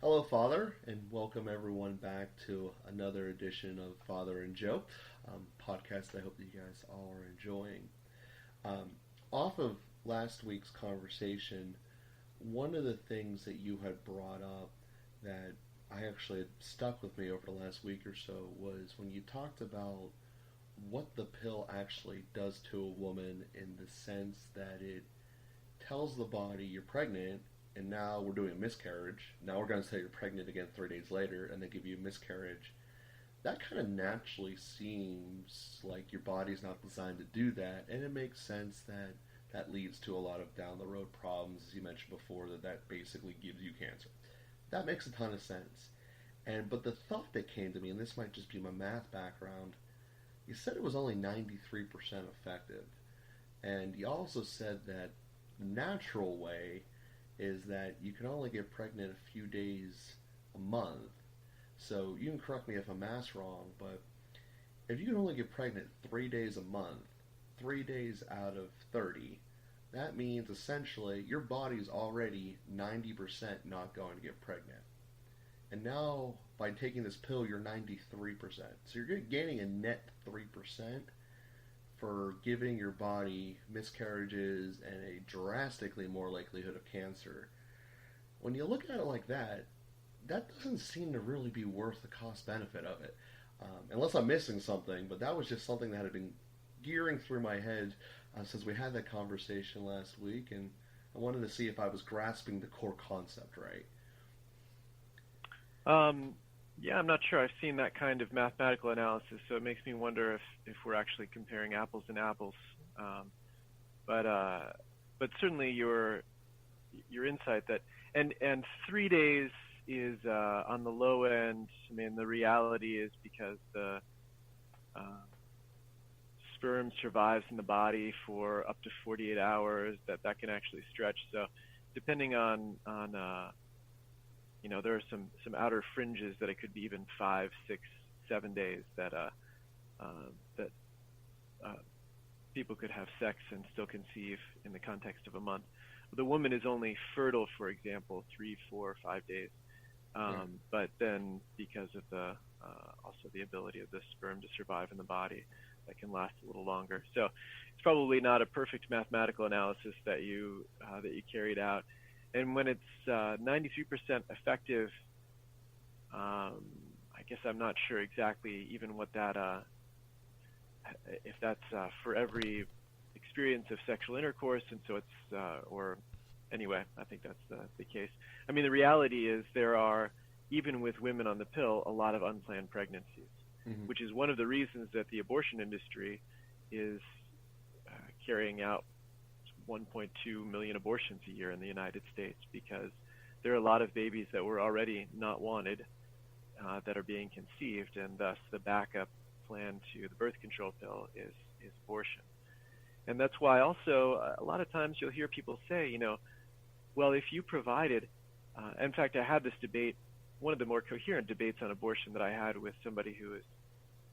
Hello, Father, and welcome everyone back to another edition of Father and Joe podcast. I hope that you guys all are enjoying. Um, Off of last week's conversation, one of the things that you had brought up that I actually had stuck with me over the last week or so was when you talked about what the pill actually does to a woman in the sense that it tells the body you're pregnant, and now we're doing a miscarriage. Now we're going to say you're pregnant again 3 days later, and they give you a miscarriage. That kind of naturally seems like your body's not designed to do that, and it makes sense that that leads to a lot of down the road problems, as you mentioned before, that basically gives you cancer. That makes a ton of sense. But the thought that came to me, and this might just be my math background, you said it was only 93% effective. And you also said that the natural way is that you can only get pregnant a few days a month. So you can correct me if I'm math wrong, but if you can only get pregnant 3 days a month, 3 days out of 30, that means essentially your body's already 90% not going to get pregnant. And now by taking this pill, you're 93%. So you're gaining a net 3% for giving your body miscarriages and a drastically more likelihood of cancer. When you look at it like that, that doesn't seem to really be worth the cost benefit of it. Unless I'm missing something, but that was just something that had been gearing through my head since we had that conversation last week, and I wanted to see if I was grasping the core concept right. Um, yeah, I'm not sure. I've seen that kind of mathematical analysis, so it makes me wonder if we're actually comparing apples and apples. Um, but but certainly your insight that and 3 days is on the low end. I mean, the reality is because the uh, sperm survives in the body for up to 48 hours, that can actually stretch. So depending on there are some outer fringes that it could be even 5, 6, 7 days that uh, people could have sex and still conceive in the context of a month. The woman is only fertile, for example, 3, 4, 5 days. Right. But then, because of the also the ability of the sperm to survive in the body, that can last a little longer. So it's probably not a perfect mathematical analysis that you carried out. And when it's 93% effective, I guess I'm not sure exactly even what that if that's for every experience of sexual intercourse, and so it's or anyway, I think that's the case. I mean, the reality is there are, even with women on the pill, a lot of unplanned pregnancies, Mm-hmm. which is one of the reasons that the abortion industry is carrying out 1.2 million abortions a year in the United States, because there are a lot of babies that were already not wanted that are being conceived, and thus the backup plan to the birth control pill is abortion. And that's why also a lot of times you'll hear people say, well, if you provided, in fact, I had this debate, one of the more coherent debates on abortion that I had with somebody who is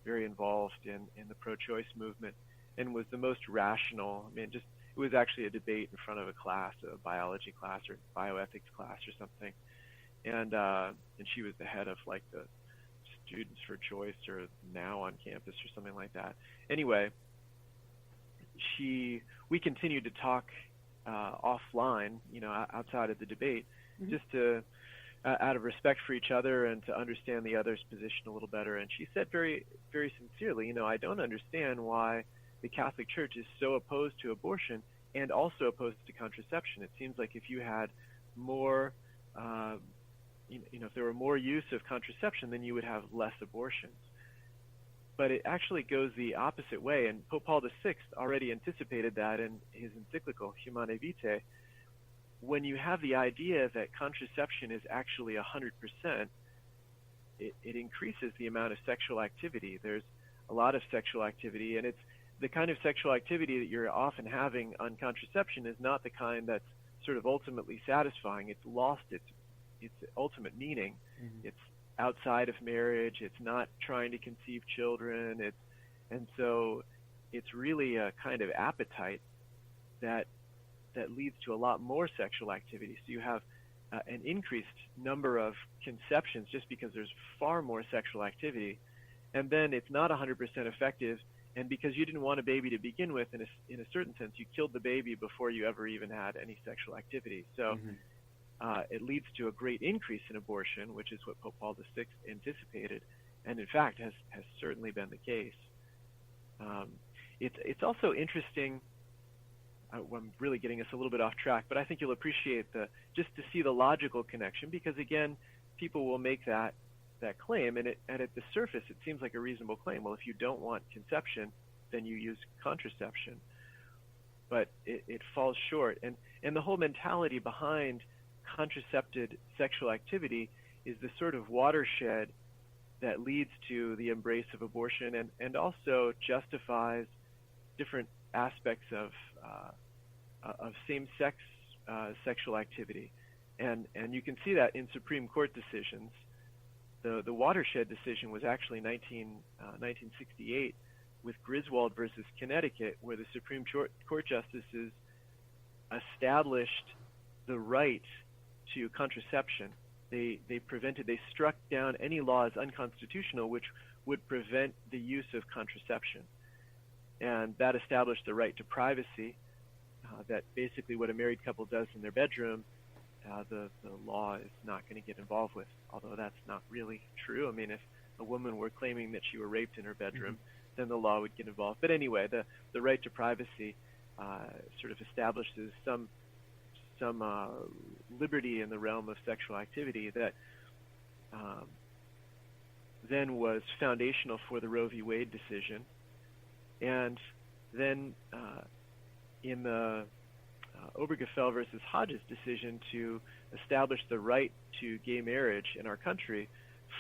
very involved in the pro-choice movement and was the most rational. I mean, just it was actually a debate in front of a class, a biology class or bioethics class or something, and she was the head of like the Students for Choice or Now on campus or something like that. Anyway, we continued to talk offline, outside of the debate, Mm-hmm. just to out of respect for each other and to understand the other's position a little better. And she said very, very sincerely, I don't understand why the Catholic Church is so opposed to abortion and also opposed to contraception. It seems like if you had more, if there were more use of contraception, then you would have less abortions. But it actually goes the opposite way, and Pope Paul VI already anticipated that in his encyclical Humanae Vitae. When you have the idea that contraception is actually 100%, it increases the amount of sexual activity. There's a lot of sexual activity, and it's the kind of sexual activity that you're often having on contraception is not the kind that's sort of ultimately satisfying. It's lost its ultimate meaning. Mm-hmm. It's outside of marriage. It's not trying to conceive children. And so it's really a kind of appetite that leads to a lot more sexual activity. So you have an increased number of conceptions just because there's far more sexual activity, and then it's not 100% effective. And because you didn't want a baby to begin with, in a certain sense, you killed the baby before you ever even had any sexual activity. So it leads to a great increase in abortion, which is what Pope Paul VI anticipated, and in fact has certainly been the case. It's also interesting. I'm really getting us a little bit off track, but I think you'll appreciate just to see the logical connection, because again, people will make that claim, and at the surface it seems like a reasonable claim. Well, if you don't want conception, then you use contraception. But it falls short, and the whole mentality behind contracepted sexual activity is the sort of watershed that leads to the embrace of abortion, and also justifies different aspects of same-sex sexual activity, and you can see that in Supreme Court decisions. The watershed decision was actually 1968 with Griswold versus Connecticut, where the Supreme Court justices established the right to contraception. They struck down any laws unconstitutional which would prevent the use of contraception, and that established the right to privacy. That basically what a married couple does in their bedroom, the law is not going to get involved with, although that's not really true. I mean, if a woman were claiming that she were raped in her bedroom, then the law would get involved. But anyway, the right to privacy sort of establishes some liberty in the realm of sexual activity that then was foundational for the Roe v. Wade decision. And then in the Obergefell versus Hodges decision to establish the right to gay marriage in our country,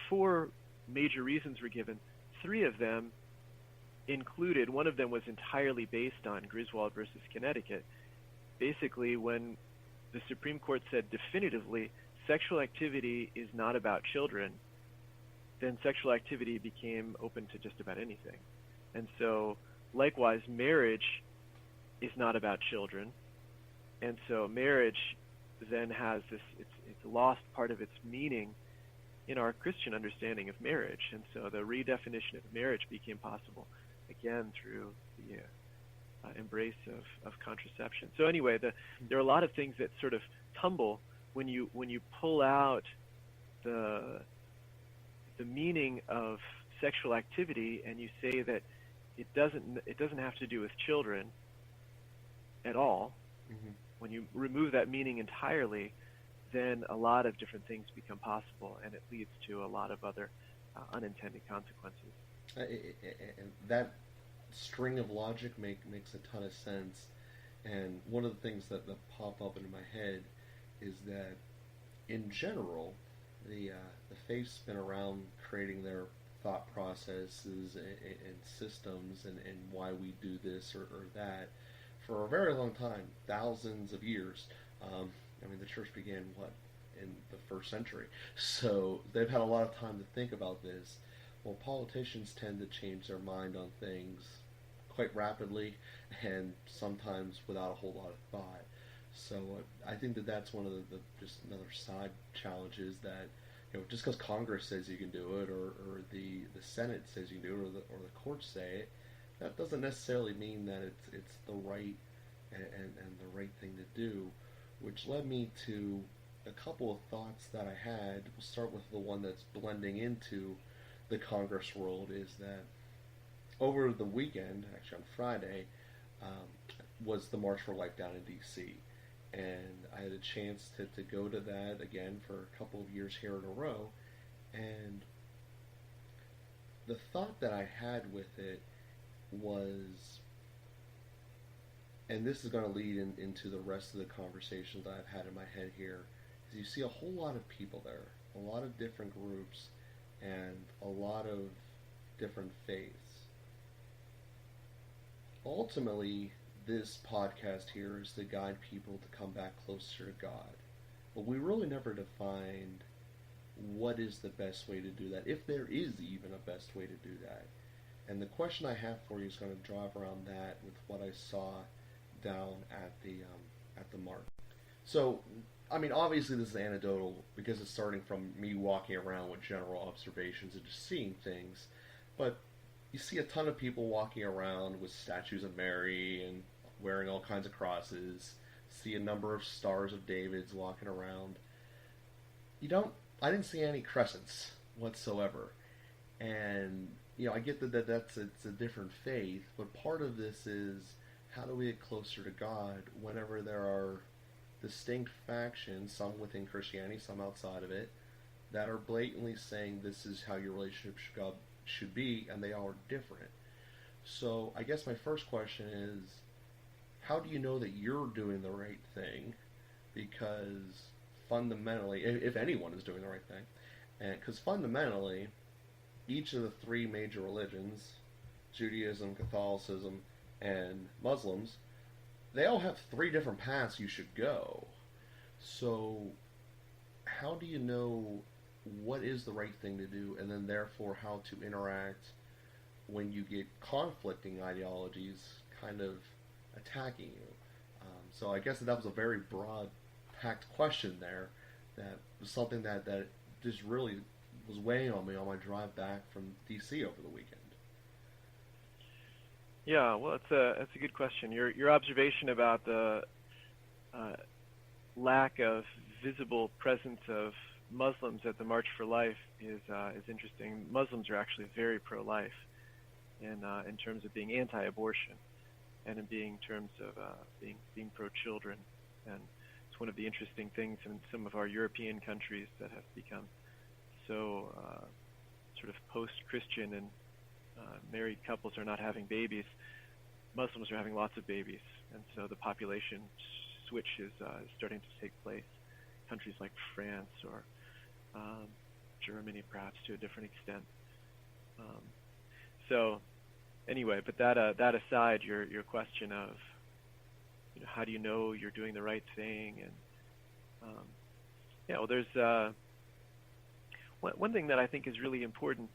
4 major reasons were given. 3 of them included, one of them was entirely based on Griswold versus Connecticut. Basically, when the Supreme Court said definitively sexual activity is not about children, then sexual activity became open to just about anything. And so likewise, marriage is not about children, and so marriage then has this, it's lost part of its meaning in our Christian understanding of marriage, and so the redefinition of marriage became possible again through the embrace of contraception. So anyway, there are a lot of things that sort of tumble when you pull out the meaning of sexual activity and you say that it doesn't have to do with children at all. When you remove that meaning entirely, then a lot of different things become possible, and it leads to a lot of other unintended consequences. And that string of logic makes a ton of sense. And one of the things that pop up into my head is that, in general, the faith's been around creating their thought processes and systems and why we do this or that for a very long time, thousands of years. I mean, the church began, in the 1st century? So they've had a lot of time to think about this. Well, politicians tend to change their mind on things quite rapidly and sometimes without a whole lot of thought. So I think that's one of the just another side challenges that, just because Congress says you can do it or the Senate says you can do it or the courts say it, that doesn't necessarily mean that it's the right and the right thing to do, which led me to a couple of thoughts that I had. We'll start with the one that's blending into the Congress world, is that over the weekend, actually on Friday, was the March for Life down in D.C., and I had a chance to go to that again for a couple of years here in a row, and the thought that I had with it was, and this is going to lead into the rest of the conversations that I've had in my head here, is you see a whole lot of people there, a lot of different groups, and a lot of different faiths. Ultimately, this podcast here is to guide people to come back closer to God. But we really never defined what is the best way to do that, if there is even a best way to do that. And the question I have for you is going to drive around that with what I saw down at the mark. So I mean, obviously this is anecdotal because it's starting from me walking around with general observations and just seeing things. But you see a ton of people walking around with statues of Mary and wearing all kinds of crosses. See a number of stars of David's walking around. You don't. I didn't see any crescents whatsoever. And I get that's it's a different faith, but part of this is how do we get closer to God whenever there are distinct factions, some within Christianity, some outside of it, that are blatantly saying this is how your relationship to God should be, and they all are different. So I guess my first question is, how do you know that you're doing the right thing? Because fundamentally, if anyone is doing the right thing, and because fundamentally, each of the three major religions, Judaism, Catholicism, and Muslims, they all have three different paths you should go. So how do you know what is the right thing to do, and then therefore how to interact when you get conflicting ideologies kind of attacking you? So I guess that was a very broad, packed question there. That was something that just really was weighing on me on my drive back from DC over the weekend. Yeah, well, that's a good question. Your observation about the lack of visible presence of Muslims at the March for Life is interesting. Muslims are actually very pro-life in terms of being anti-abortion, and in terms of being pro-children. And it's one of the interesting things in some of our European countries that have become so sort of post-Christian, and married couples are not having babies. Muslims are having lots of babies, and so the population switch is starting to take place. Countries like France or Germany, perhaps to a different extent. So, anyway, but that aside, your question of how do you know you're doing the right thing, and well, there's one thing that I think is really important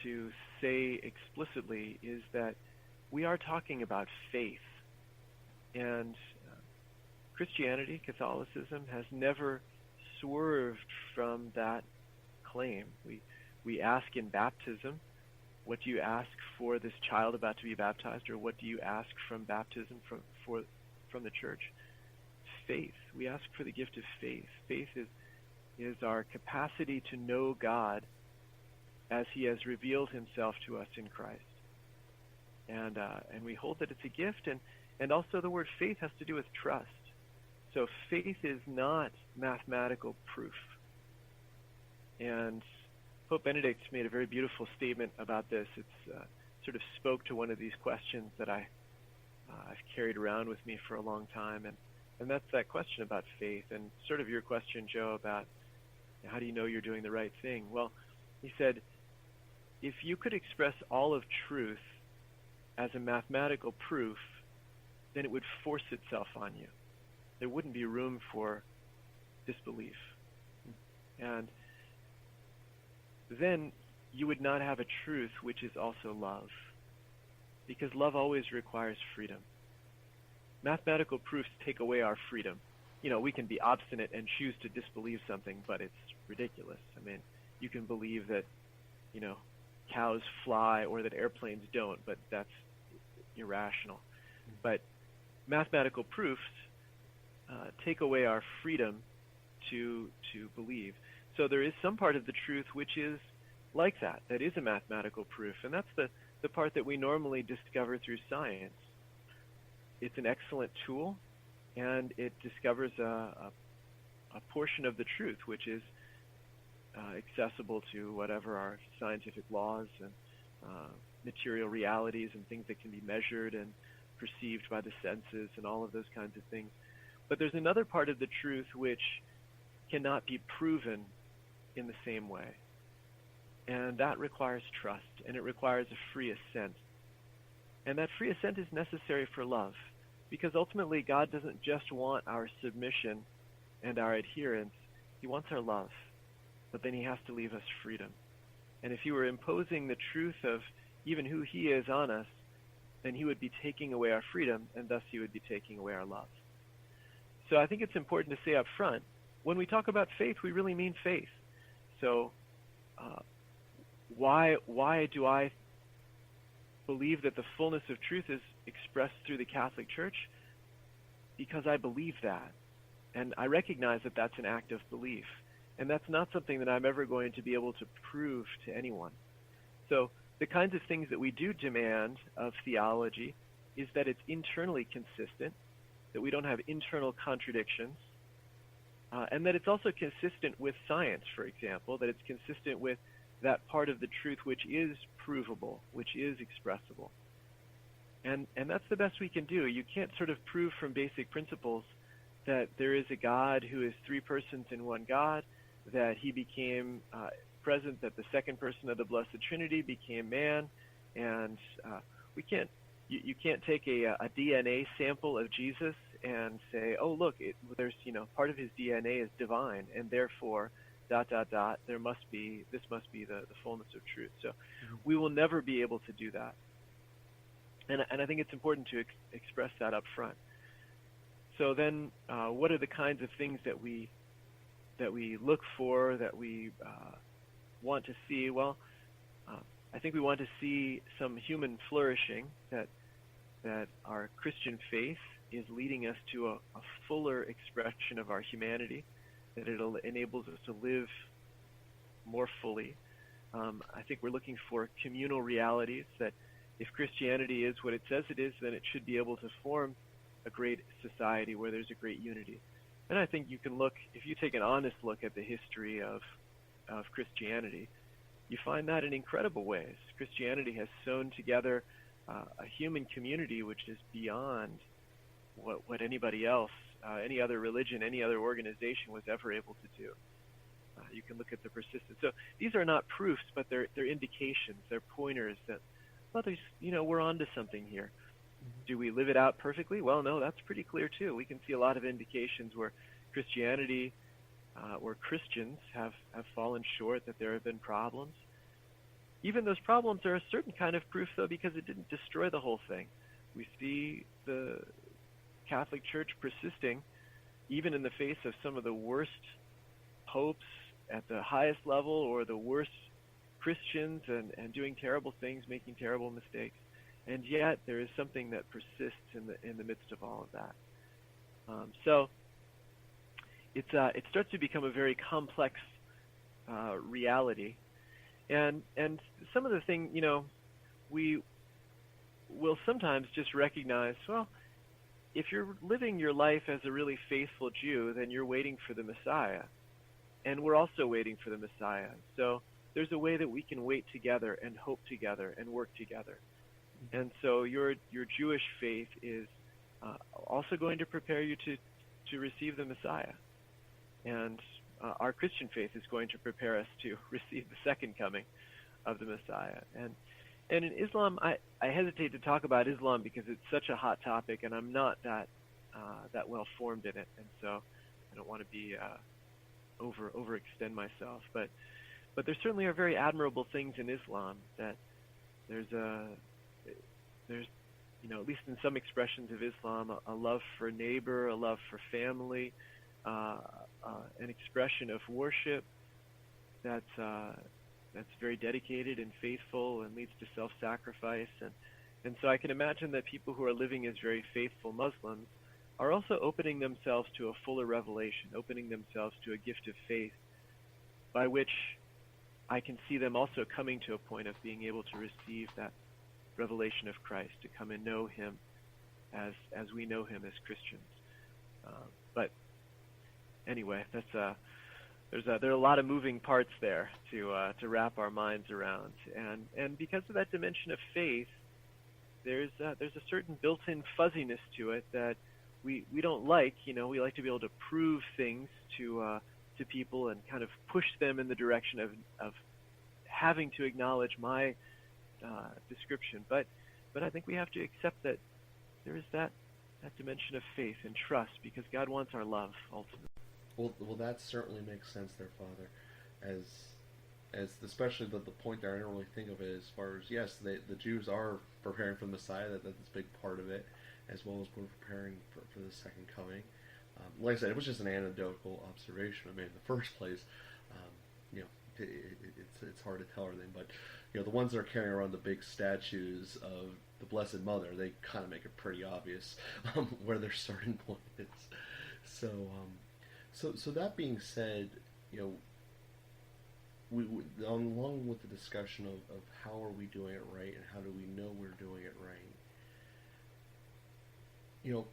to say explicitly is that we are talking about faith, and Christianity, Catholicism, has never swerved from that claim. We ask in baptism, what do you ask for this child about to be baptized, or what do you ask from baptism from the church? Faith. We ask for the gift of faith. Faith is our capacity to know God as He has revealed Himself to us in Christ. And we hold that it's a gift, and also the word faith has to do with trust. So faith is not mathematical proof. And Pope Benedict made a very beautiful statement about this. It's sort of spoke to one of these questions that I've carried around with me for a long time, and that's that question about faith, and sort of your question, Joe, about how do you know you're doing the right thing? Well, he said, if you could express all of truth as a mathematical proof, then it would force itself on you. There wouldn't be room for disbelief. And then you would not have a truth which is also love, because love always requires freedom. Mathematical proofs take away our freedom. We can be obstinate and choose to disbelieve something, but it's ridiculous. I mean, you can believe that, cows fly or that airplanes don't, but that's irrational. But mathematical proofs take away our freedom to believe. So there is some part of the truth which is like that is a mathematical proof, and that's the part that we normally discover through science. It's an excellent tool, and it discovers a portion of the truth which is accessible to whatever our scientific laws and material realities and things that can be measured and perceived by the senses and all of those kinds of things. But there's another part of the truth which cannot be proven in the same way. And that requires trust, and it requires a free assent. And that free assent is necessary for love, because ultimately God doesn't just want our submission and our adherence, He wants our love. But then He has to leave us freedom. And if He were imposing the truth of even who He is on us, then He would be taking away our freedom, and thus He would be taking away our love. So I think it's important to say up front when we talk about faith, we really mean faith. So uh, why do I believe that the fullness of truth is expressed through the Catholic Church? Because I believe that. And I recognize that that's an act of belief. And that's not something that I'm ever going to be able to prove to anyone. So the kinds of things that we do demand of theology is that it's internally consistent, that we don't have internal contradictions, and that it's also consistent with science, for example, that it's consistent with that part of the truth which is provable, which is expressible. And that's the best we can do. You can't sort of prove from basic principles that there is a God who is three persons in one God, that he became present, that the second person of the Blessed Trinity became man, and we can't. You can't take a DNA sample of Jesus and say, oh look, there's part of his DNA is divine, and therefore this must be the fullness of truth. So we will never be able to do that, and I think it's important to express that up front. So then, what are the kinds of things that we look for, that we want to see? Well, I think we want to see some human flourishing, that our Christian faith is leading us to a fuller expression of our humanity, that it enables us to live more fully. I think we're looking for communal realities, that if Christianity is what it says it is, then it should be able to form a great society where there's a great unity. And I think you can look, if you take an honest look at the history of Christianity, you find that in incredible ways. Christianity has sewn together a human community which is beyond what anybody else, any other religion, any other organization was ever able to do. You can look at the persistence. So these are not proofs, but they're indications, they're pointers that, well, we're onto something here. Do we live it out perfectly? Well, no, that's pretty clear too. We can see a lot of indications where Christianity, where Christians have fallen short, that there have been problems. Even those problems are a certain kind of proof, though, because it didn't destroy the whole thing. We see the Catholic Church persisting, even in the face of some of the worst popes at the highest level, or the worst Christians, and doing terrible things, making terrible mistakes. And yet there is something that persists in the midst of all of that. So it starts to become a very complex reality. And some of the things, we will sometimes just recognize, well, if you're living your life as a really faithful Jew, then you're waiting for the Messiah. And we're also waiting for the Messiah. So there's a way that we can wait together and hope together and work together. And so your Jewish faith is also going to prepare you to receive the Messiah. And our Christian faith is going to prepare us to receive the second coming of the Messiah. And in Islam, I hesitate to talk about Islam because it's such a hot topic, and I'm not that well formed in it, and so I don't want to be overextend myself. But there certainly are very admirable things in Islam, that there's at least in some expressions of Islam, a love for neighbor, a love for family, an expression of worship that's very dedicated and faithful and leads to self-sacrifice. And so I can imagine that people who are living as very faithful Muslims are also opening themselves to a fuller revelation, opening themselves to a gift of faith, by which I can see them also coming to a point of being able to receive that revelation of Christ, to come and know him as we know him as Christians. But anyway, there are a lot of moving parts there to wrap our minds around, and because of that dimension of faith, there's a certain built-in fuzziness to it that we don't like. We like to be able to prove things to people and kind of push them in the direction of having to acknowledge my description. But I think we have to accept that there is that dimension of faith and trust, because God wants our love ultimately. Well, that certainly makes sense there, Father. As especially the point there, I don't really think of it as far as, yes, the Jews are preparing for the Messiah. That's a big part of it, as well as we're preparing for the second coming. Like I said, it was just an anecdotal observation I made in the first place. You know, it's hard to tell everything, but the ones that are carrying around the big statues of the Blessed Mother, they kind of make it pretty obvious where their starting point is. So, so that being said, we along with the discussion of how are we doing it right and how do we know we're doing it right, you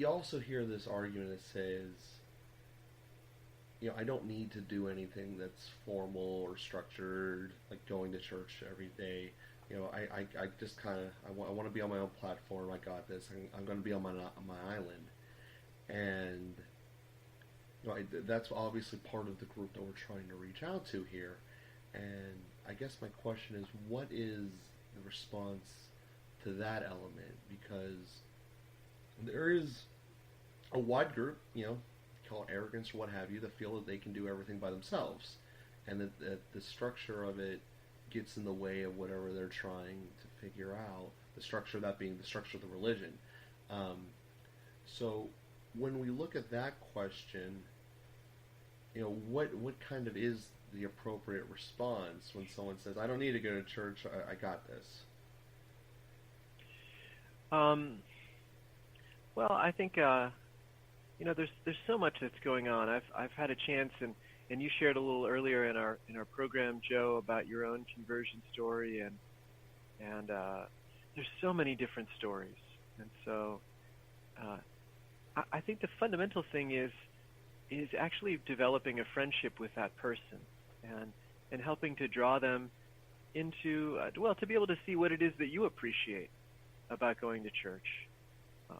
also hear this argument that says, I don't need to do anything that's formal or structured, like going to church every day. I just kind of, I want to be on my own platform. I got this. I'm going to be on my island. And that's obviously part of the group that we're trying to reach out to here. And I guess my question is, what is the response to that element? Because there is a wide group, call it arrogance or what have you, that feel that they can do everything by themselves, and that the structure of it gets in the way of whatever they're trying to figure out. The structure, that being the structure of the religion. So when we look at that question, what kind of is the appropriate response when someone says, "I don't need to go to church. I got this"? Well, I think there's so much that's going on. I've had a chance, and you shared a little earlier in our program, Joe, about your own conversion story, and there's so many different stories, and so I think the fundamental thing is actually developing a friendship with that person, and helping to draw them into to be able to see what it is that you appreciate about going to church.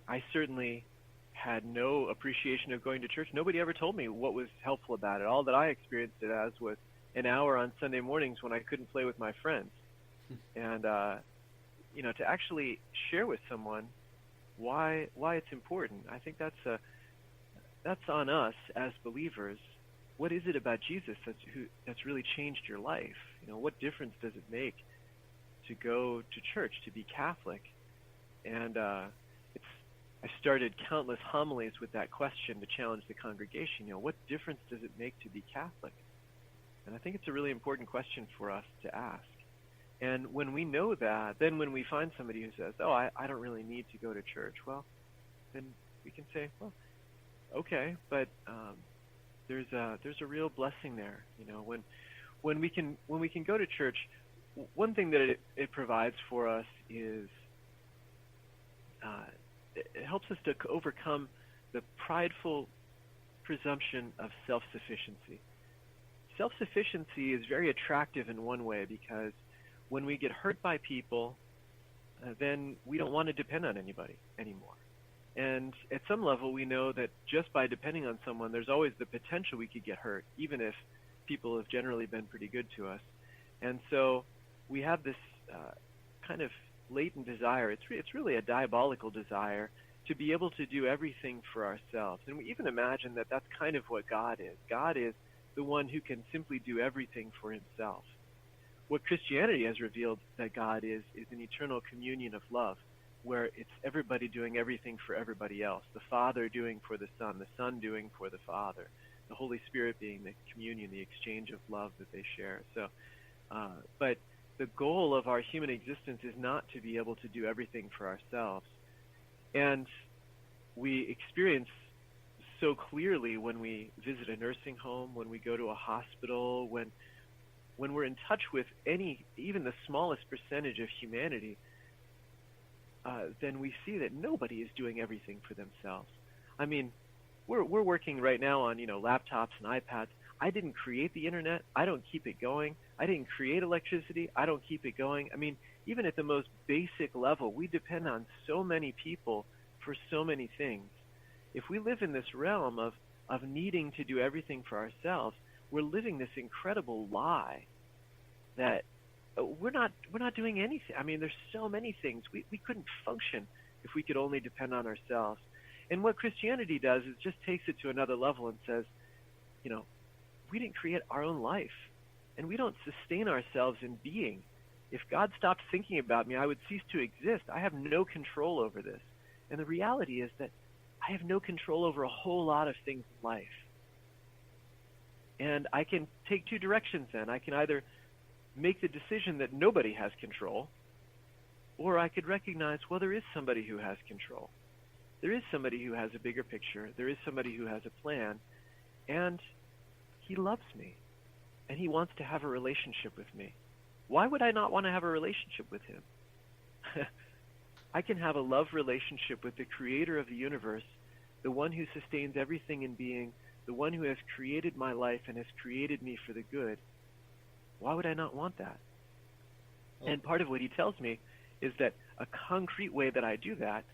I certainly had no appreciation of going to church. Nobody ever told me what was helpful about it. All that I experienced it as was an hour on Sunday mornings when I couldn't play with my friends. And to actually share with someone why it's important, I think that's on us as believers. What is it about Jesus that's really changed your life? What difference does it make to go to church, to be Catholic? And I started countless homilies with that question to challenge the congregation. What difference does it make to be Catholic? And I think it's a really important question for us to ask. And when we know that, then when we find somebody who says, "Oh, I don't really need to go to church," well, then we can say, "Well, okay, but there's a real blessing there." When we can go to church, one thing that it provides for us is it helps us to overcome the prideful presumption of self-sufficiency. Self-sufficiency is very attractive in one way, because when we get hurt by people, then we don't want to depend on anybody anymore. And at some level, we know that just by depending on someone, there's always the potential we could get hurt, even if people have generally been pretty good to us. And so we have this kind of latent desire. It's really a diabolical desire to be able to do everything for ourselves. And we even imagine that that's kind of what God is. God is the one who can simply do everything for himself. What Christianity has revealed that God is an eternal communion of love, where it's everybody doing everything for everybody else. The Father doing for the Son doing for the Father, the Holy Spirit being the communion, the exchange of love that they share. So, but the goal of our human existence is not to be able to do everything for ourselves. And we experience so clearly when we visit a nursing home, when we go to a hospital, when we're in touch with even the smallest percentage of humanity, then we see that nobody is doing everything for themselves. I mean, we're working right now on laptops and iPads. I didn't create the internet. I don't keep it going. I didn't create electricity. I don't keep it going. I mean, even at the most basic level, we depend on so many people for so many things. If we live in this realm of needing to do everything for ourselves, we're living this incredible lie that we're not doing anything. I mean, there's so many things. We couldn't function if we could only depend on ourselves. And what Christianity does is just takes it to another level and says, we didn't create our own life, and we don't sustain ourselves in being. If God stopped thinking about me, I would cease to exist. I have no control over this. And the reality is that I have no control over a whole lot of things in life. And I can take two directions then. I can either make the decision that nobody has control, or I could recognize, well, there is somebody who has control. There is somebody who has a bigger picture. There is somebody who has a plan, and he loves me, and he wants to have a relationship with me. Why would I not want to have a relationship with him? I can have a love relationship with the creator of the universe, the one who sustains everything in being, the one who has created my life and has created me for the good. Why would I not want that? Oh. And part of what he tells me is that a concrete way that I do that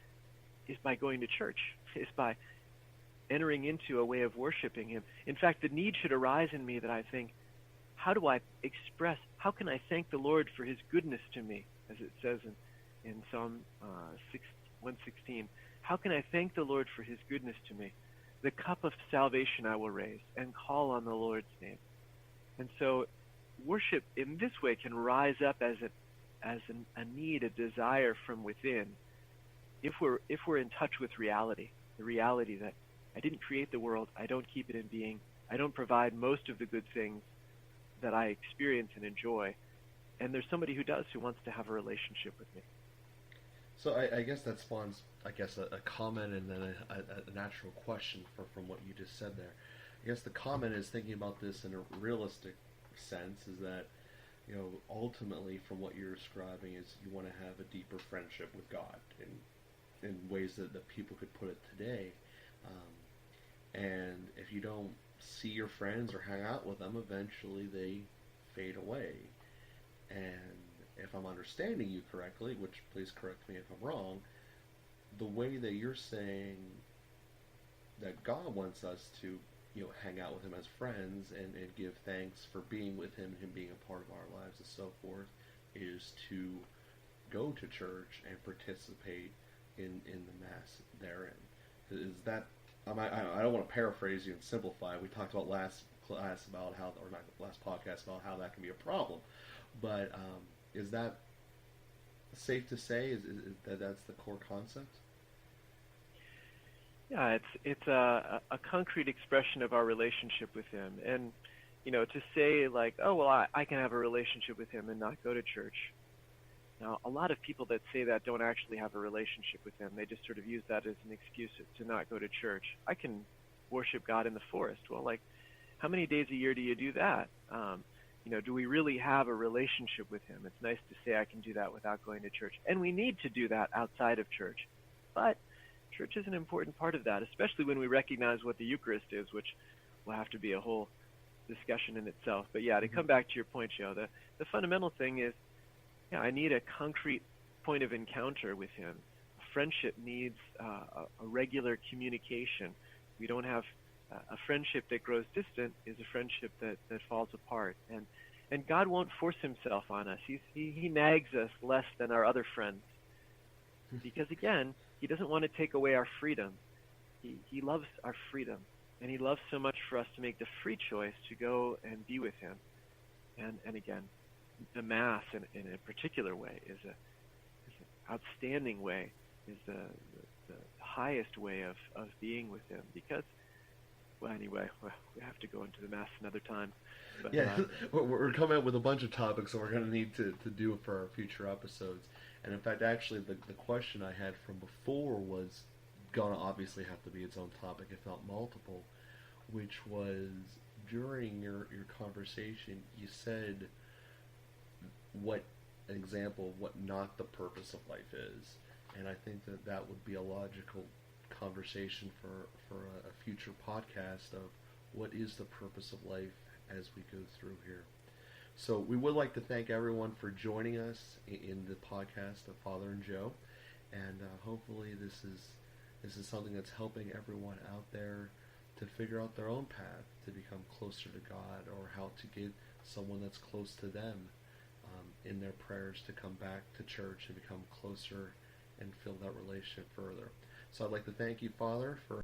is by going to church, is by entering into a way of worshiping him. In fact, the need should arise in me that I think, how can I thank the Lord for his goodness to me, as it says in Psalm 116. How can I thank the Lord for his goodness to me? The cup of salvation I will raise and call on the Lord's name. And so worship in this way can rise up as a need, a desire from within, if we're in touch with reality, the reality that I didn't create the world, I don't keep it in being, I don't provide most of the good things that I experience and enjoy, and there's somebody who does, who wants to have a relationship with me. So I guess that spawns, a comment and then a natural question from what you just said there. I guess the comment is, thinking about this in a realistic sense, is that, ultimately from what you're describing is you want to have a deeper friendship with God in ways that people could put it today. And if you don't see your friends or hang out with them, eventually they fade away. And if I'm understanding you correctly, which please correct me if I'm wrong, the way that you're saying that God wants us to, hang out with him as friends and give thanks for being with him being a part of our lives and so forth, is to go to church and participate in the Mass therein. Is that, I don't want to paraphrase you and simplify. We talked about last podcast about how that can be a problem. But is that safe to say? Is that that's the core concept? Yeah, it's a concrete expression of our relationship with him. And, to say like, oh, well, I can have a relationship with him and not go to church. Now, a lot of people that say that don't actually have a relationship with him. They just sort of use that as an excuse to not go to church. I can worship God in the forest. Well, like, how many days a year do you do that? Do we really have a relationship with him? It's nice to say I can do that without going to church. And we need to do that outside of church. But church is an important part of that, especially when we recognize what the Eucharist is, which will have to be a whole discussion in itself. But yeah, to come back to your point, Joe, the fundamental thing is, I need a concrete point of encounter with him. A friendship needs a regular communication. We don't have a friendship that grows distant is a friendship that falls apart. And God won't force himself on us. He nags us less than our other friends. Because again, he doesn't want to take away our freedom. He loves our freedom. And he loves so much for us to make the free choice to go and be with him. And again, the Mass in a particular way is an outstanding way, is the highest way of being with him. Because, well, anyway, we have to go into the Mass another time. But, yeah, we're coming up with a bunch of topics that we're going to need to do for our future episodes. And in fact, actually, the question I had from before was going to obviously have to be its own topic, if not multiple, which was, during your conversation, you said what an example of what not the purpose of life is. And I think that would be a logical conversation for a future podcast of what is the purpose of life as we go through here. So we would like to thank everyone for joining us in the podcast of Father and Joe, and hopefully this is something that's helping everyone out there to figure out their own path to become closer to God, or how to get someone that's close to them in their prayers to come back to church and become closer and fill that relationship further. So I'd like to thank you, Father, for